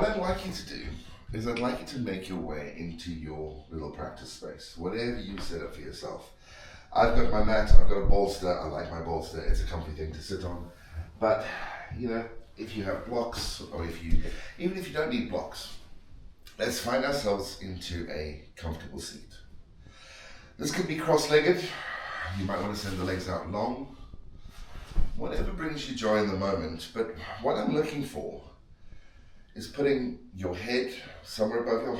What I'd like you to do is I'd like you to make your way into your little practice space, whatever you set up for yourself. I've got my mat, I've got a bolster, I like my bolster, it's a comfy thing to sit on. But, if you have blocks, or even if you don't need blocks, let's find ourselves into a comfortable seat. This could be cross-legged, you might want to send the legs out long, whatever brings you joy in the moment. But what I'm looking for is putting your head somewhere above your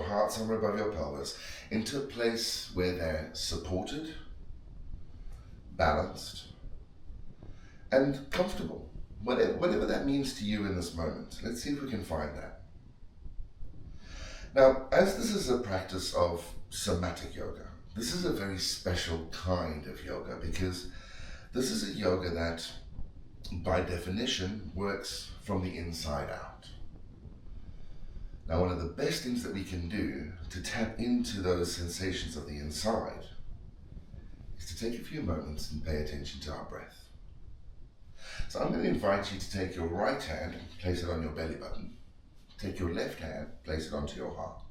heart somewhere above your pelvis, into a place where they're supported, balanced, and comfortable. Whatever that means to you in this moment. Let's see if we can find that. Now, as this is a practice of somatic yoga, this is a very special kind of yoga, because this is a yoga that, by definition, works from the inside out. Now, one of the best things that we can do to tap into those sensations of the inside is to take a few moments and pay attention to our breath. So I'm going to invite you to take your right hand, place it on your belly button. Take your left hand, place it onto your heart.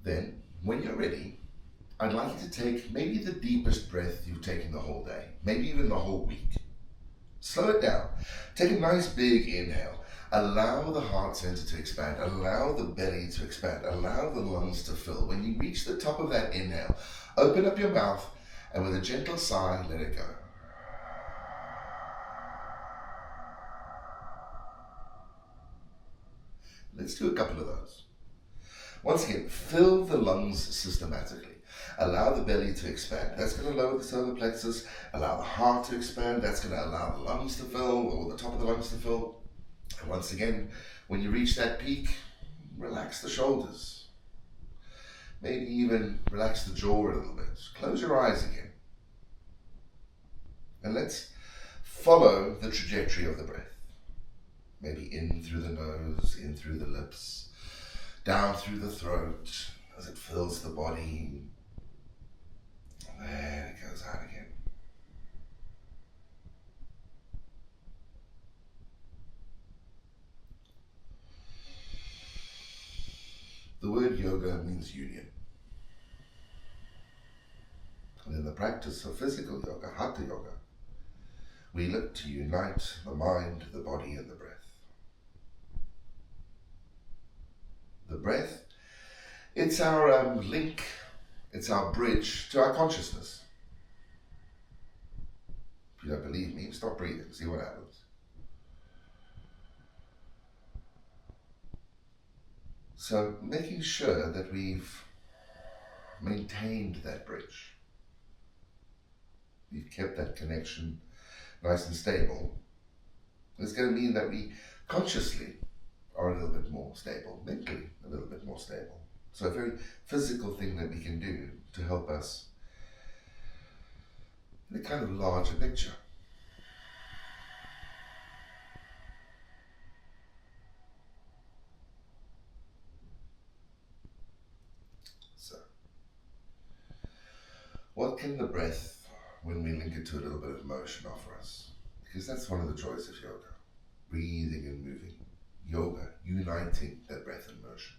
Then, when you're ready, I'd like you to take maybe the deepest breath you've taken the whole day, maybe even the whole week. Slow it down. Take a nice big inhale. Allow the heart center to expand. Allow the belly to expand. Allow the lungs to fill. When you reach the top of that inhale, open up your mouth and with a gentle sigh, let it go. Let's do a couple of those. Once again, fill the lungs systematically. Allow the belly to expand. That's going to lower the solar plexus. Allow the heart to expand. That's going to allow the lungs to fill, or the top of the lungs to fill. And once again, when you reach that peak, relax the shoulders. Maybe even relax the jaw a little bit. Close your eyes again. And let's follow the trajectory of the breath. Maybe in through the nose, in through the lips, down through the throat as it fills the body. And then it goes out again. The word yoga means union. And in the practice of physical yoga, hatha yoga, we look to unite the mind, the body, and the breath. The breath, it's our link, it's our bridge to our consciousness. If you don't believe me, stop breathing, see what happens. So making sure that we've maintained that bridge, we've kept that connection nice and stable, it's going to mean that we consciously are a little bit more stable, mentally a little bit more stable. So a very physical thing that we can do to help us in a kind of larger picture. So, what can the breath, when we link it to a little bit of motion, offer us? Because that's one of the joys of yoga. Breathing and moving. Yoga, uniting that breath and motion.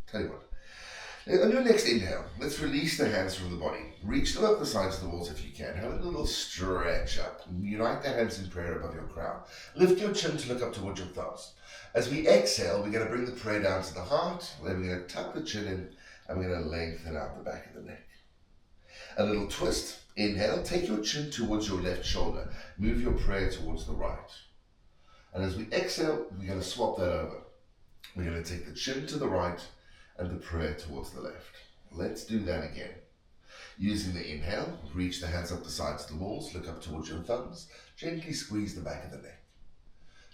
Tell you what, on your next inhale, let's release the hands from the body. Reach them up the sides of the walls if you can. Have a little stretch up. Unite the hands in prayer above your crown. Lift your chin to look up towards your thumbs. As we exhale, we're going to bring the prayer down to the heart. Then we're going to tuck the chin in and we're going to lengthen out the back of the neck. A little twist. Inhale, take your chin towards your left shoulder. Move your prayer towards the right. And as we exhale, we're going to swap that over. We're going to take the chin to the right and the prayer towards the left. Let's do that again. Using the inhale, reach the hands up the sides of the walls, look up towards your thumbs, gently squeeze the back of the neck.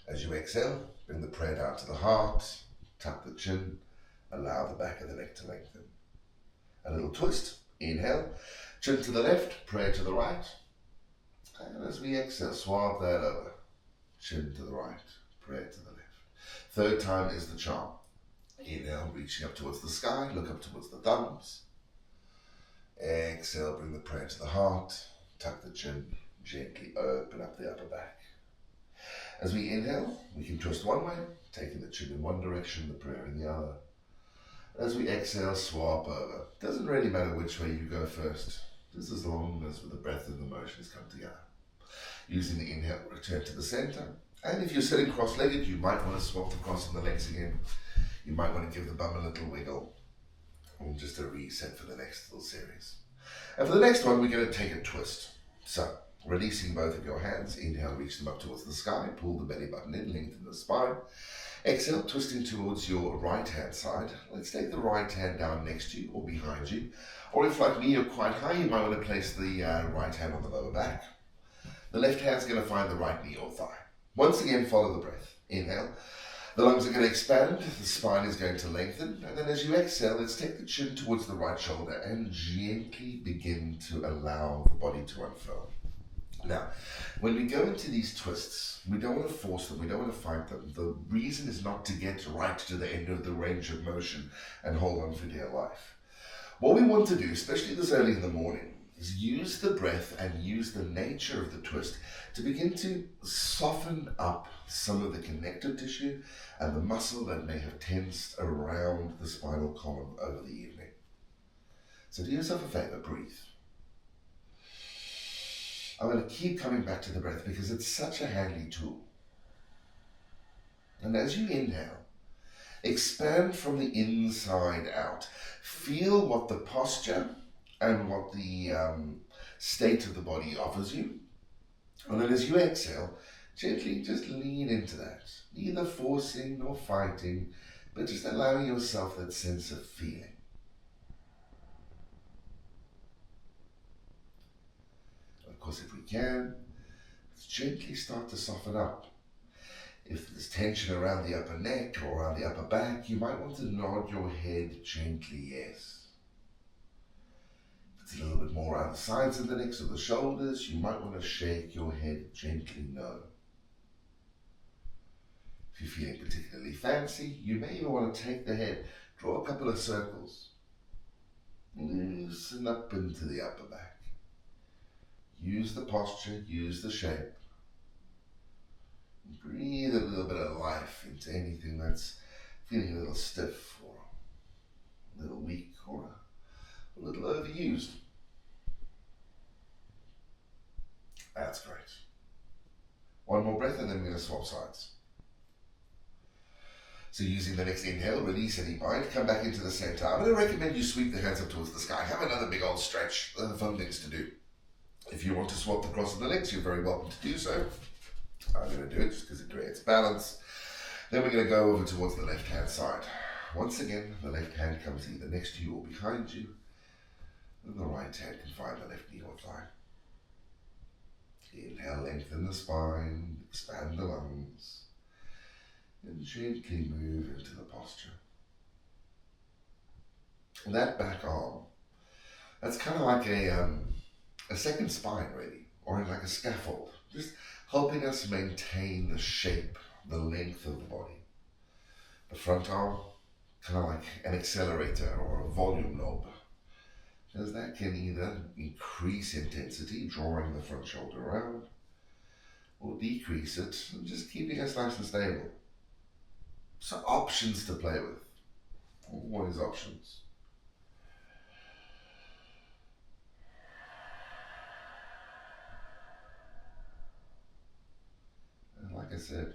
As you exhale, bring the prayer down to the heart, tuck the chin, allow the back of the neck to lengthen. A little twist. Inhale, chin to the left, prayer to the right. And as we exhale, swap that over. Chin to the right, prayer to the left. Third time is the charm. Inhale, reaching up towards the sky, look up towards the thumbs. Exhale, bring the prayer to the heart, tuck the chin, gently open up the upper back. As we inhale, we can twist one way, taking the chin in one direction, the prayer in the other. As we exhale, swap over. Doesn't really matter which way you go first, just as long as the breath and the motions come together. Using the inhale, return to the center. And if you're sitting cross-legged, you might want to swap the cross and the legs again. You might want to give the bum a little wiggle, or just a reset for the next little series. And for the next one, we're going to take a twist. So, releasing both of your hands, inhale, reach them up towards the sky, pull the belly button in, lengthen the spine. Exhale, twisting towards your right hand side. Let's take the right hand down next to you or behind you. Or if, like me, you're quite high, you might want to place the right hand on the lower back. The left hand's going to find the right knee or thigh. Once again, follow the breath. Inhale. The lungs are going to expand, the spine is going to lengthen, and then as you exhale, let's take the chin towards the right shoulder and gently begin to allow the body to unfurl. Now, when we go into these twists, we don't want to force them, we don't want to fight them. The reason is not to get right to the end of the range of motion and hold on for dear life. What we want to do, especially this early in the morning, is use the breath and use the nature of the twist to begin to soften up some of the connective tissue and the muscle that may have tensed around the spinal column over the evening. So do yourself a favor, breathe. I'm going to keep coming back to the breath because it's such a handy tool. And as you inhale, expand from the inside out. Feel what the posture and what the state of the body offers you. And then as you exhale, gently just lean into that. Neither forcing nor fighting, but just allowing yourself that sense of feeling. Of course, if we can, let's gently start to soften up. If there's tension around the upper neck or around the upper back, you might want to nod your head gently yes. If it's a little bit more around the sides of the neck or the shoulders, you might want to shake your head gently no. If you're feeling particularly fancy, you may even want to take the head, draw a couple of circles, loosen up into the upper back. Use the posture, use the shape. Breathe a little bit of life into anything that's feeling a little stiff or a little weak or a little overused. That's great. One more breath and then we're going to swap sides. So using the next inhale, release any bind, come back into the center. I'm going to recommend you sweep the hands up towards the sky. Have another big old stretch. They're the fun things to do. If you want to swap the cross of the legs, you're very welcome to do so. I'm going to do it just because it creates balance. Then we're going to go over towards the left-hand side. Once again, the left hand comes either next to you or behind you. And the right hand can find the left knee or thigh. Inhale, lengthen the spine, expand the lungs. And gently move into the posture. And that back arm, that's kind of like a second spine really, or like a scaffold, just helping us maintain the shape, the length of the body. The front arm, kind of like an accelerator or a volume knob, because that can either increase intensity, drawing the front shoulder around, or decrease it, and just keeping us nice and stable. So options to play with, always options. And like I said,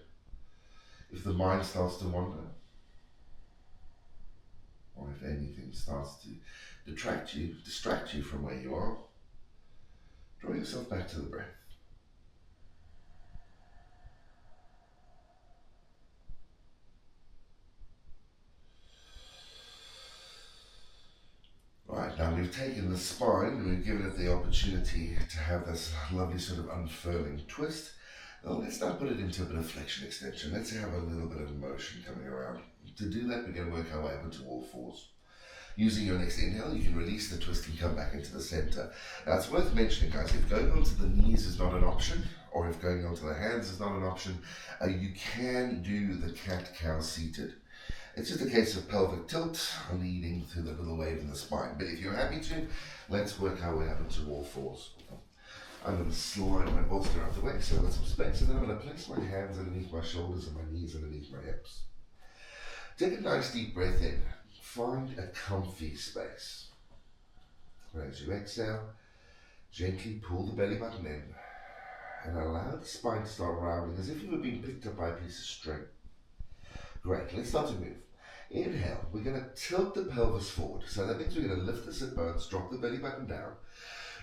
if the mind starts to wander, or if anything starts to distract you from where you are, draw yourself back to the breath. Right, now we've taken the spine and we've given it the opportunity to have this lovely sort of unfurling twist. Now let's now put it into a bit of flexion extension. Let's have a little bit of motion coming around. To do that, we're going to work our way up into all fours. Using your next inhale, you can release the twist and come back into the center. Now it's worth mentioning, guys, if going onto the knees is not an option, or if going onto the hands is not an option, you can do the cat-cow seated. It's just a case of pelvic tilt leading through the little wave in the spine. But if you're happy to, let's work our way up into all fours. I'm going to slide my bolster out the way so I've got some space, and then I'm going to place my hands underneath my shoulders and my knees underneath my hips. Take a nice deep breath in. Find a comfy space. And as you exhale, gently pull the belly button in and allow the spine to start rounding as if you were being picked up by a piece of string. Great, let's start to move. Inhale, we're going to tilt the pelvis forward. So that means we're going to lift the sit bones, drop the belly button down,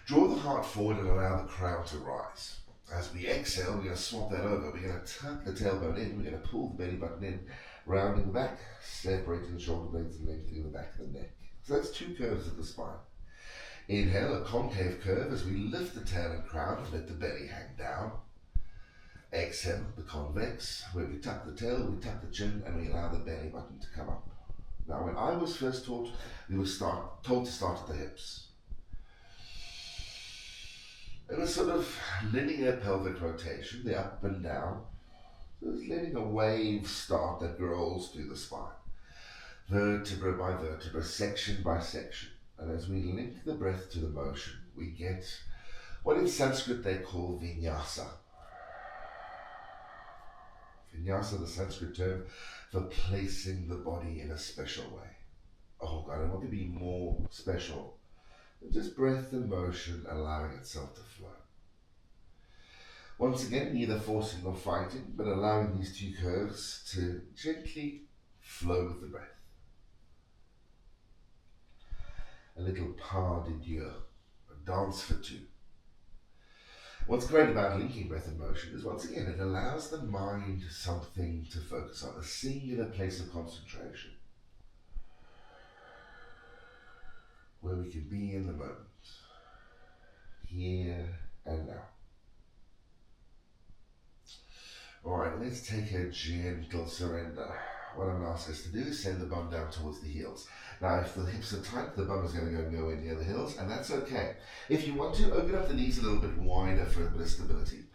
draw the heart forward and allow the crown to rise. As we exhale, we're going to swap that over. We're going to tuck the tailbone in, we're going to pull the belly button in, rounding the back, separating the shoulder blades and lengthening the back of the neck. So that's two curves of the spine. Inhale, a concave curve as we lift the tail and crown and let the belly hang down. Exhale, the convex, where we tuck the tail, we tuck the chin, and we allow the belly button to come up. Now, when I was first taught, we were told to start at the hips. It was sort of linear pelvic rotation, the up and down. So it's letting a wave start that rolls through the spine, vertebra by vertebra, section by section. And as we link the breath to the motion, we get what in Sanskrit they call vinyasa. Vinyasa, the Sanskrit term for placing the body in a special way. Oh God, I want to be more special than just breath and motion allowing itself to flow. Once again, neither forcing nor fighting, but allowing these two curves to gently flow with the breath. A little pas de deux, a dance for two. What's great about linking breath and motion is, once again, it allows the mind something to focus on, a singular place of concentration, where we can be in the moment, here and now. Alright, let's take a gentle surrender. What I'm asking us to do is send the bum down towards the heels. Now, if the hips are tight, the bum is going to go nowhere near the heels, and that's okay. If you want to, open up the knees a little bit wider for a bit of stability.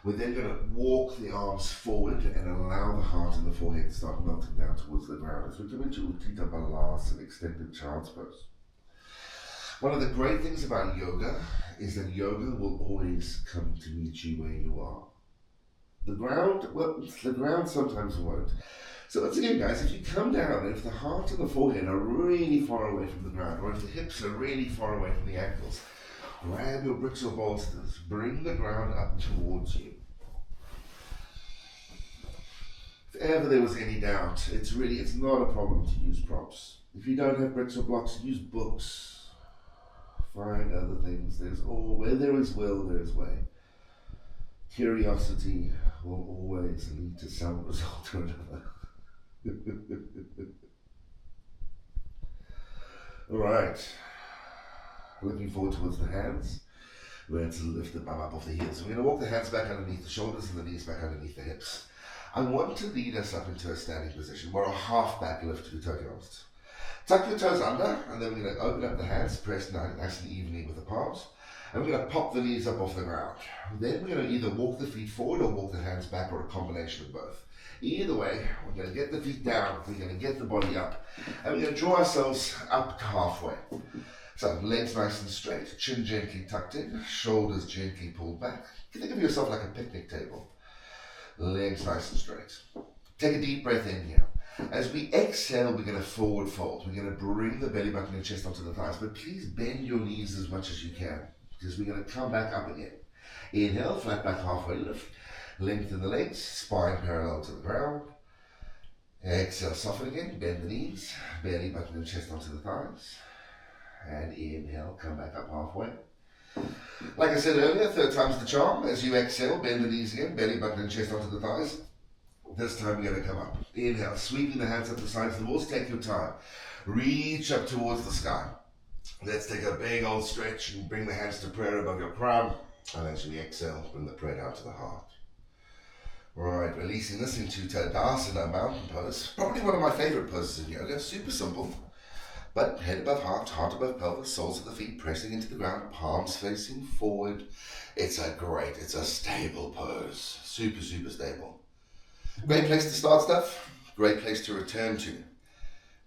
We're then going to walk the arms forward and allow the heart and the forehead to start melting down towards the ground as we come into Uttita Balas, an extended child's pose. One of the great things about yoga is that yoga will always come to meet you where you are. The ground sometimes won't. So once again, guys, if you come down and if the heart and the forehead are really far away from the ground, or if the hips are really far away from the ankles, grab your bricks or bolsters, bring the ground up towards you. If ever there was any doubt, it's not a problem to use props. If you don't have bricks or blocks, use books. Find other things. Where there is will, there is way. Curiosity will always lead to some result or another. Alright, looking forward towards the hands. We're going to lift the bum up off the heels. We're going to walk the hands back underneath the shoulders and the knees back underneath the hips. I want to lead us up into a standing position, or a half back lift to be totally honest. Tuck your toes under, and then we're going to open up the hands, press nice and evenly with the palms. And we're going to pop the knees up off the ground. Then we're going to either walk the feet forward or walk the hands back, or a combination of both. Either way, we're going to get the feet down, we're going to get the body up, and we're going to draw ourselves up to halfway. So legs nice and straight, chin gently tucked in, shoulders gently pulled back. Think of yourself like a picnic table. Legs nice and straight. Take a deep breath in here. As we exhale, we're going to forward fold. We're going to bring the belly button and chest onto the thighs, but please bend your knees as much as you can, because we're going to come back up again. Inhale, flat back halfway lift. Lengthen the legs, spine parallel to the ground. Exhale, soften again, bend the knees, belly button and chest onto the thighs. And inhale, come back up halfway. Like I said earlier, third time's the charm. As you exhale, bend the knees again, belly button and chest onto the thighs. This time we're going to come up. Inhale, sweeping the hands up the sides of the walls, take your time. Reach up towards the sky. Let's take a big old stretch and bring the hands to prayer above your crown. And as we exhale, bring the prayer down to the heart. Right, releasing this into Tadasana, mountain pose. Probably one of my favorite poses in yoga. Super simple. But head above heart, heart above pelvis, soles of the feet pressing into the ground, palms facing forward. It's a stable pose. Super, super stable. Great place to start stuff. Great place to return to.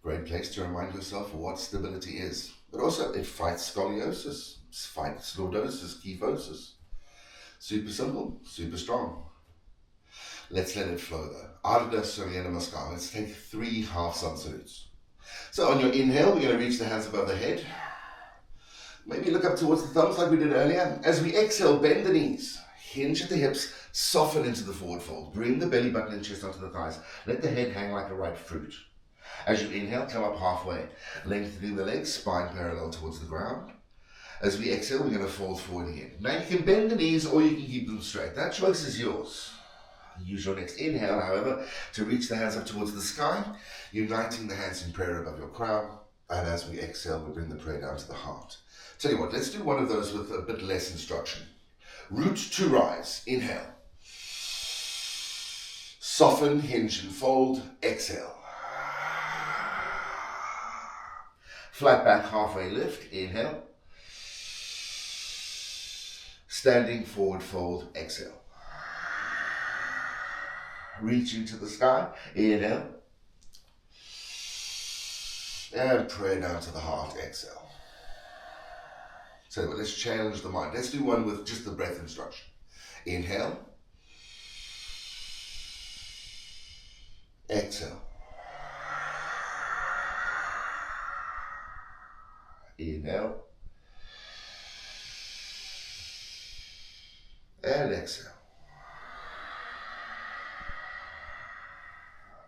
Great place to remind yourself what stability is. But also it fights scoliosis, fights lordosis, kyphosis. Super simple, super strong. Let's let it flow though. Ardha Surya Namaskar. Let's take 3 half sun salutes. So on your inhale, we're going to reach the hands above the head. Maybe look up towards the thumbs like we did earlier. As we exhale, bend the knees. Hinge at the hips, soften into the forward fold. Bring the belly button and chest onto the thighs. Let the head hang like a ripe fruit. As you inhale, come up halfway. Lengthening the legs, spine parallel towards the ground. As we exhale, we're going to fold forward again. Now you can bend the knees or you can keep them straight. That choice is yours. Use your next inhale, however, to reach the hands up towards the sky, uniting the hands in prayer above your crown. And as we exhale, we bring the prayer down to the heart. Tell you what, let's do one of those with a bit less instruction. Root to rise. Inhale. Soften, hinge and fold. Exhale. Flat back, halfway lift. Inhale. Standing forward fold. Exhale. Reach into the sky. Inhale. And pray down to the heart. Exhale. So let's challenge the mind. Let's do one with just the breath instruction. Inhale. Exhale. Inhale. And exhale.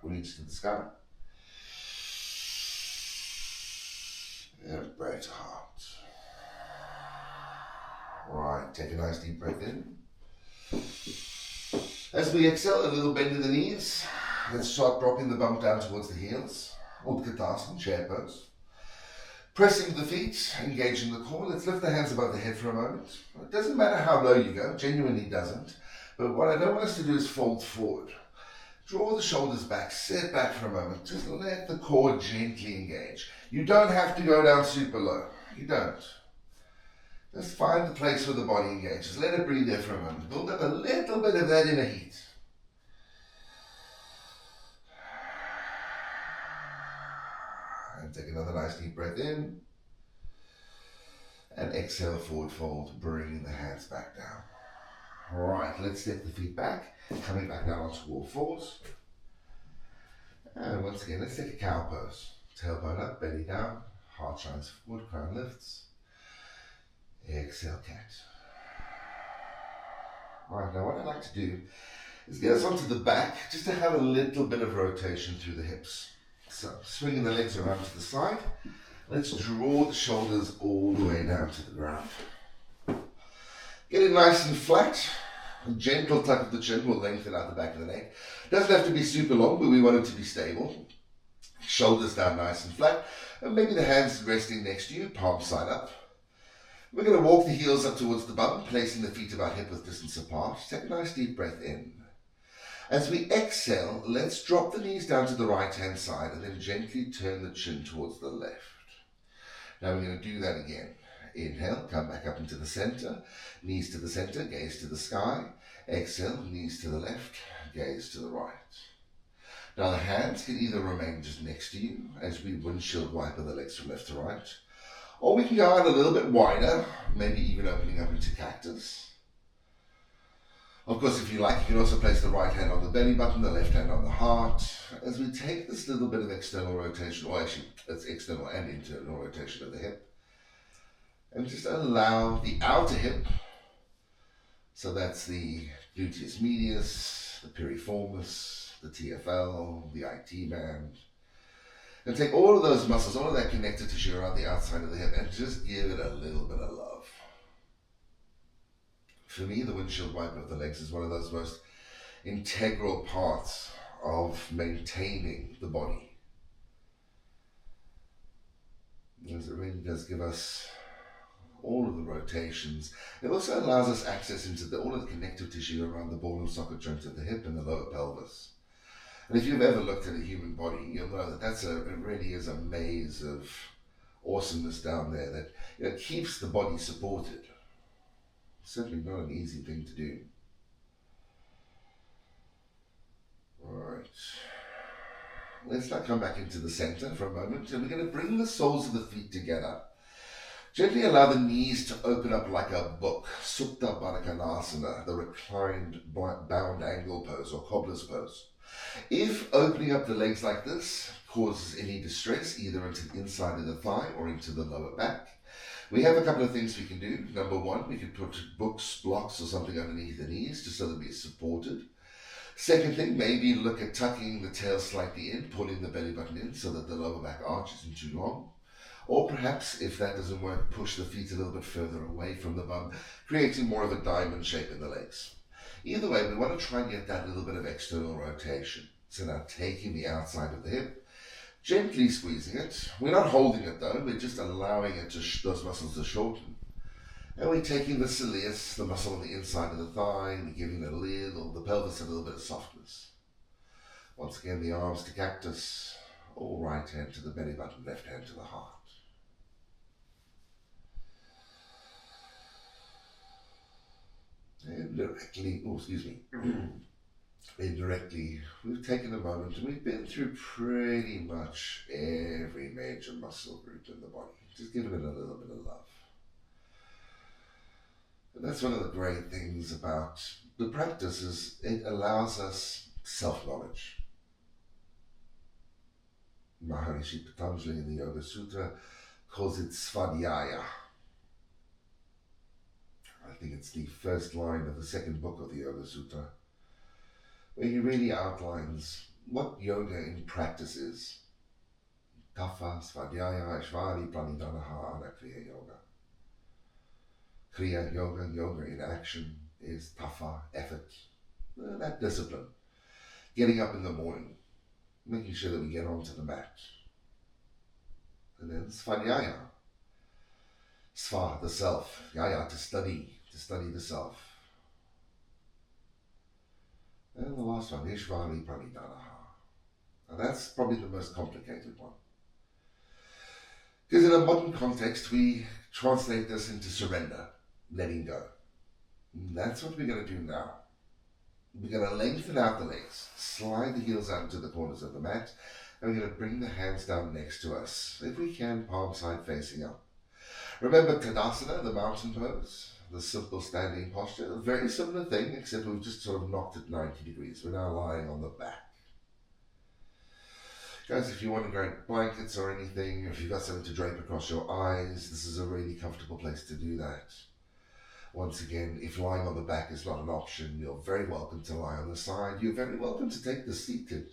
Reach to the sky. And pray to heart. Right, take a nice deep breath in. As we exhale, a little bend in the knees. Let's start dropping the bum down towards the heels. Utkatasana, chair pose. Pressing the feet, engaging the core. Let's lift the hands above the head for a moment. It doesn't matter how low you go, genuinely doesn't. But what I don't want us to do is fold forward. Draw the shoulders back, sit back for a moment. Just let the core gently engage. You don't have to go down super low. You don't. Just find the place where the body engages. Let it breathe there for a moment. Build up a little bit of that inner heat. And take another nice deep breath in. And exhale, forward fold, bringing the hands back down. Alright, let's step the feet back, coming back down onto all fours. And once again, let's take a cow pose. Tailbone up, belly down, heart shines forward, crown lifts. Exhale, cat. Alright, now what I'd like to do is get us onto the back, just to have a little bit of rotation through the hips. So, swinging the legs around to the side. Let's draw the shoulders all the way down to the ground. Get it nice and flat. A gentle tuck of the chin will lengthen out the back of the neck. Doesn't have to be super long, but we want it to be stable. Shoulders down nice and flat. And maybe the hands resting next to you, palm side up. We're going to walk the heels up towards the bum, placing the feet about hip width distance apart. Take a nice deep breath in. As we exhale, let's drop the knees down to the right hand side and then gently turn the chin towards the left. Now we're going to do that again. Inhale, come back up into the center, knees to the center, gaze to the sky. Exhale, knees to the left, gaze to the right. Now the hands can either remain just next to you as we windshield wiper the legs from left to right, or we can go out a little bit wider, maybe even opening up into cactus. Of course, if you like, you can also place the right hand on the belly button, the left hand on the heart. As we take this little bit of external rotation, or actually it's external and internal rotation of the hip, and just allow the outer hip, so that's the gluteus medius, the piriformis, the TFL, the IT band, and take all of those muscles, all of that connective tissue around the outside of the hip, and just give it a little bit of love. For me, the windshield wiper of the legs is one of those most integral parts of maintaining the body. Because it really does give us all of the rotations. It also allows us access into all of the connective tissue around the ball and socket joint of the hip and the lower pelvis. And if you've ever looked at a human body, you'll know that it really is a maze of awesomeness down there that keeps the body supported. Certainly not an easy thing to do. Alright. Let's now come back into the center for a moment, and we're going to bring the soles of the feet together. Gently allow the knees to open up like a book, Supta Baddha Konasana, the reclined bound angle pose or cobbler's pose. If opening up the legs like this causes any distress, either into the inside of the thigh or into the lower back, we have a couple of things we can do. Number one, we can put books, blocks, or something underneath the knees just so that we're supported. Second thing, maybe look at tucking the tail slightly in, pulling the belly button in so that the lower back arch isn't too long. Or perhaps, if that doesn't work, push the feet a little bit further away from the bum, creating more of a diamond shape in the legs. Either way, we want to try and get that little bit of external rotation. So now taking the outside of the hip, gently squeezing it. We're not holding it though, we're just allowing it to those muscles to shorten. And we're taking the soleus, the muscle on the inside of the thigh, and we're giving the pelvis a little bit of softness. Once again, the arms to cactus, or right hand to the belly button, left hand to the heart. And indirectly, we've taken a moment and we've been through pretty much every major muscle group in the body, just giving it a little bit of love. And that's one of the great things about the practice is it allows us self-knowledge. Maharishi Patanjali in the Yoga Sutra calls it svadhyaya. I think it's the first line of the second book of the Yoga Sutra, where he really outlines what yoga in practice is. Tafa, svadhyaya, ishvari, pranidhanaha, ana kriya yoga. Kriya yoga, yoga in action is tafa, effort, that discipline. Getting up in the morning, making sure that we get onto the mat. And then svadhyaya. Sva, the self. Yaya, to study the self. And the last one, ishvari, pranidhanaha. And that's probably the most complicated one. Because in a modern context, we translate this into surrender, letting go. And that's what we're going to do now. We're going to lengthen out the legs, slide the heels out into the corners of the mat, and we're going to bring the hands down next to us. If we can, palm side facing up. Remember Tadasana, the mountain pose, the simple standing posture, a very similar thing, except we've just sort of knocked it 90 degrees. We're now lying on the back. Guys, if you want to grab blankets or anything, if you've got something to drape across your eyes, this is a really comfortable place to do that. Once again, if lying on the back is not an option, you're very welcome to lie on the side. You're very welcome to take the seated.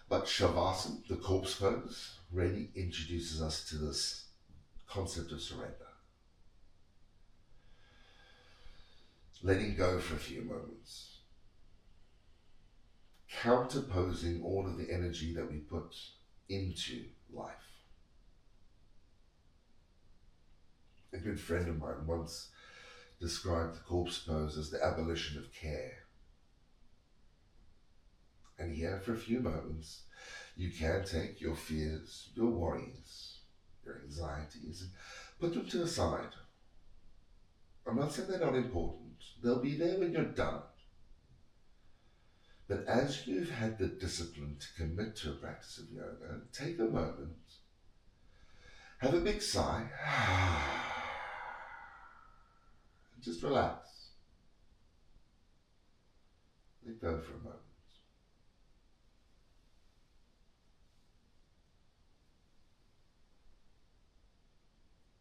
But Shavasana, the corpse pose, really introduces us to this concept of surrender. Letting go for a few moments. Counterposing all of the energy that we put into life. A good friend of mine once described the corpse pose as the abolition of care. And here, for a few moments, you can take your fears, your worries, your anxieties, and put them to the side. I'm not saying they're not important. They'll be there when you're done. But as you've had the discipline to commit to a practice of yoga, take a moment, have a big sigh, and just relax. Let go for a moment.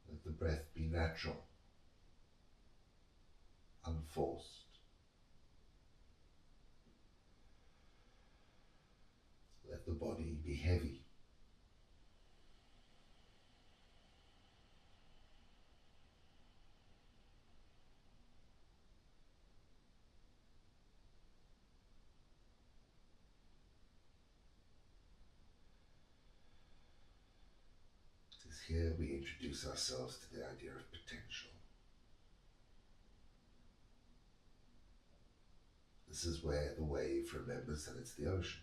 Let the breath be natural, unforced. Let the body be heavy. It is here we introduce ourselves to the idea of potential. This is where the wave remembers that it's the ocean.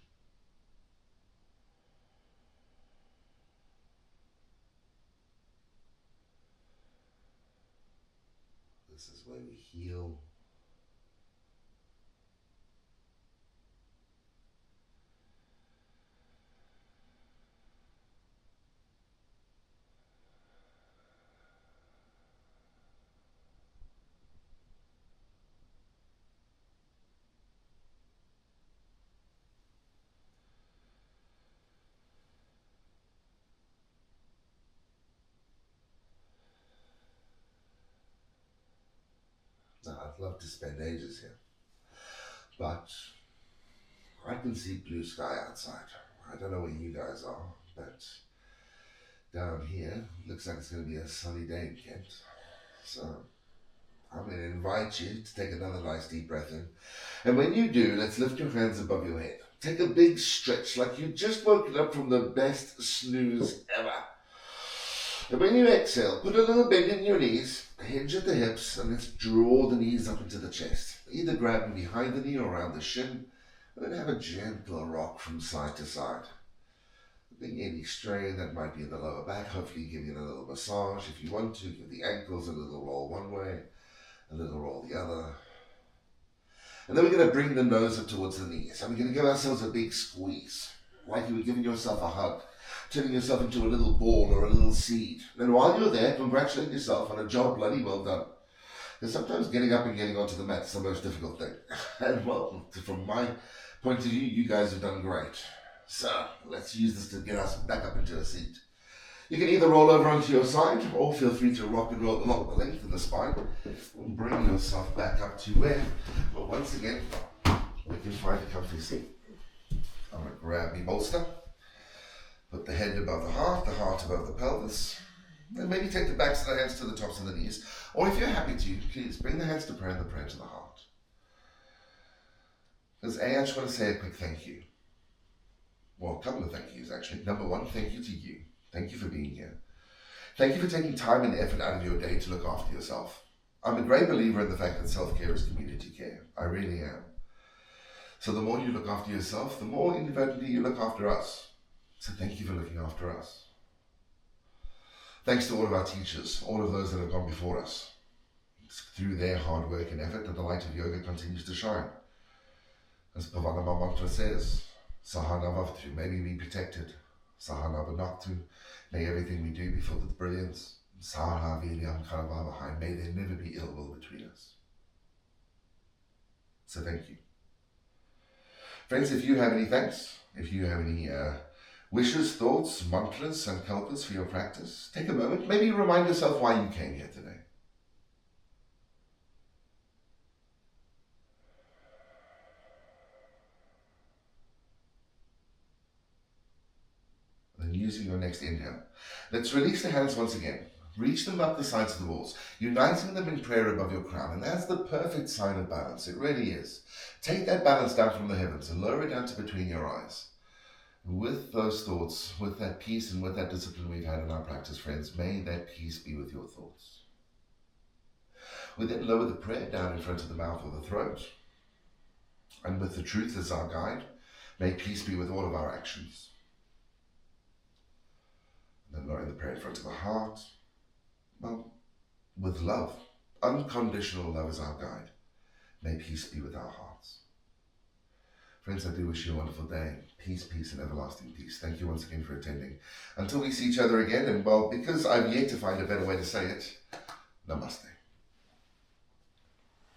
This is where we heal. I'd love to spend ages here. But I can see blue sky outside. I don't know where you guys are, but down here, looks like it's going to be a sunny day in Kent. So I'm going to invite you to take another nice deep breath in. And when you do, let's lift your hands above your head. Take a big stretch like you've just woken up from the best snooze ever. And when you exhale, put a little bend in your knees, hinge at the hips, and let's draw the knees up into the chest. Either grabbing behind the knee or around the shin, and then have a gentle rock from side to side. Any strain that might be in the lower back, hopefully giving it a little massage. If you want to, give the ankles a little roll one way, a little roll the other. And then we're going to bring the nose up towards the knees. And we're going to give ourselves a big squeeze, like you were giving yourself a hug, turning yourself into a little ball or a little seed. And while you're there, congratulate yourself on a job bloody well done. Because sometimes getting up and getting onto the mat is the most difficult thing. And well, from my point of view, you guys have done great. So let's use this to get us back up into a seat. You can either roll over onto your side or feel free to rock and roll along the length of the spine and bring yourself back up to where, well, once again, we can find a comfy seat. I'm going to grab my bolster, put the head above the heart above the pelvis, and maybe take the backs of the hands to the tops of the knees. Or if you're happy to, please bring the hands to prayer and the prayer to the heart. As I just want to say a quick thank you. Well, a couple of thank yous actually. Number one, thank you to you. Thank you for being here. Thank you for taking time and effort out of your day to look after yourself. I'm a great believer in the fact that self-care is community care. I really am. So the more you look after yourself, the more inadvertently you look after us. So thank you for looking after us. Thanks to all of our teachers, all of those that have gone before us. It's through their hard work and effort that the light of yoga continues to shine. As Pavanama Mantra says, Sahana Vavtu, may we be protected. Sahana Bhanaktu, may everything we do be filled with brilliance. Saha Vilyam Karavavahai, may there never be ill will between us. So thank you. Friends, if you have any thanks, if you have any wishes, thoughts, mantras, and kalpas for your practice, take a moment, maybe remind yourself why you came here today. And using your next inhale, let's release the hands once again. Reach them up the sides of the walls, uniting them in prayer above your crown. And that's the perfect sign of balance. It really is. Take that balance down from the heavens and lower it down to between your eyes. With those thoughts, with that peace and with that discipline we've had in our practice, friends, may that peace be with your thoughts. We then lower the prayer down in front of the mouth or the throat. And with the truth as our guide, may peace be with all of our actions. Then lowering the prayer in front of the heart. Well, with love, unconditional love as our guide, may peace be with our hearts. Friends, I do wish you a wonderful day. Peace, peace, and everlasting peace. Thank you once again for attending. Until we see each other again, and well, because I've yet to find a better way to say it, namaste.